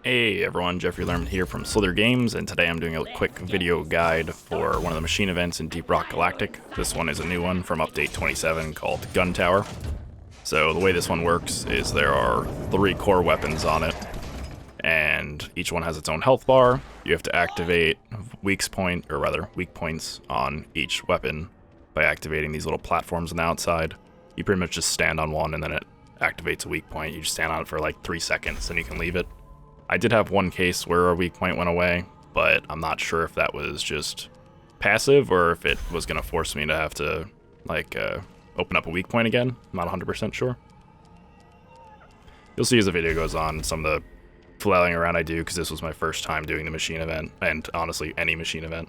Hey everyone, Jeffrey Lerman here from Slither Games, and today I'm doing a quick video guide for one of the machine events in Deep Rock Galactic. This one is a new one from update 27 called Guntower. So the way this one works is there are 3 core weapons on it, and each one has its own health bar. You have to activate weak points on each weapon by activating these little platforms on the outside. You pretty much just stand on one and then it activates a weak point. You just stand on it for like 3 seconds and you can leave it. I did have one case where a weak point went away, but I'm not sure if that was just passive or if it was going to force me to have to open up a weak point again. I'm not 100% sure. You'll see as the video goes on some of the flailing around I do, because this was my first time doing the machine event, and honestly any machine event.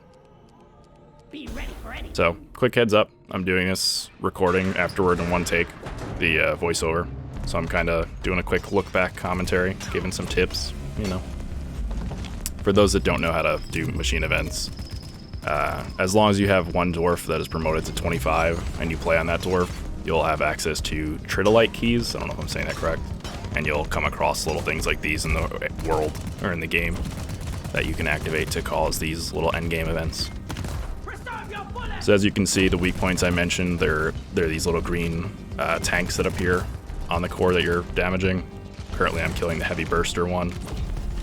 Be ready for anything. So, quick heads up, I'm doing this recording afterward in one take, the voiceover. So I'm kind of doing a quick look back commentary, giving some tips, you know. For those that don't know how to do machine events, as long as you have one dwarf that is promoted to 25 and you play on that dwarf, you'll have access to Tridolite keys. I don't know if I'm saying that correct. And you'll come across little things like these in the world, or in the game, that you can activate to cause these little endgame events. So as you can see, the weak points I mentioned, they're these little green tanks that appear on the core that you're damaging. Currently I'm killing the heavy burster one.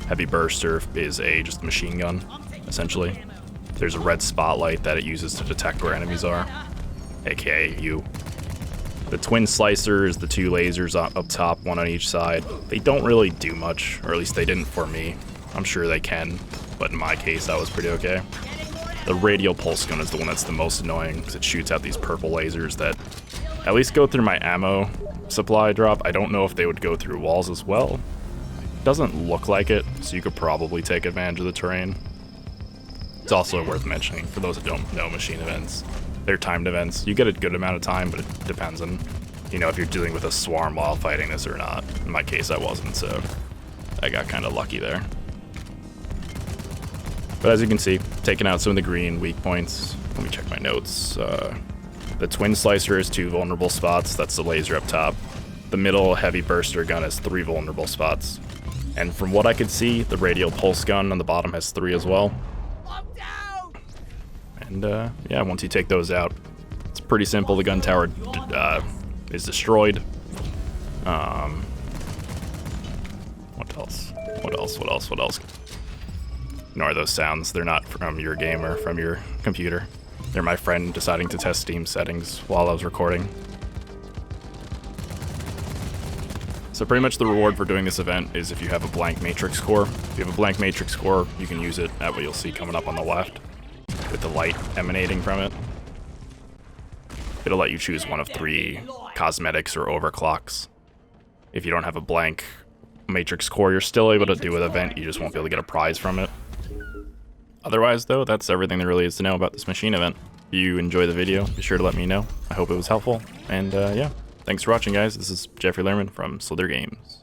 Heavy burster is just a machine gun, essentially. There's a red spotlight that it uses to detect where enemies are, aka you. The twin slicer is the 2 lasers up top, one on each side. They don't really do much, or at least they didn't for me. I'm sure they can, but in my case that was pretty okay. The Radial Pulse Gun is the one that's the most annoying, because it shoots out these purple lasers that at least go through my ammo supply drop. I don't know if they would go through walls as well. It doesn't look like it, so you could probably take advantage of the terrain. It's also worth mentioning, for those that don't know machine events, they're timed events. You get a good amount of time, but it depends on, if you're dealing with a swarm while fighting this or not. In my case, I wasn't, so I got kind of lucky there. But as you can see, taking out some of the green weak points. Let me check my notes. The twin slicer has 2 vulnerable spots. That's the laser up top. The middle heavy burster gun has 3 vulnerable spots. And from what I could see, the Radial Pulse Gun on the bottom has 3 as well. And yeah, once you take those out, it's pretty simple. The Guntower is destroyed. What else? What else? Ignore those sounds. They're not from your game or from your computer. They're my friend deciding to test Steam settings while I was recording. So pretty much the reward for doing this event is if you have a blank matrix core. If you have a blank matrix core, you can use it at what you'll see coming up on the left, with the light emanating from it. It'll let you choose one of 3 cosmetics or overclocks. If you don't have a blank matrix core, you're still able to do an event, you just won't be able to get a prize from it. Otherwise though, that's everything there really is to know about this machine event. If you enjoy the video, be sure to let me know. I hope it was helpful, and yeah, thanks for watching guys. This is Jeffrey Lerman from Slither Games.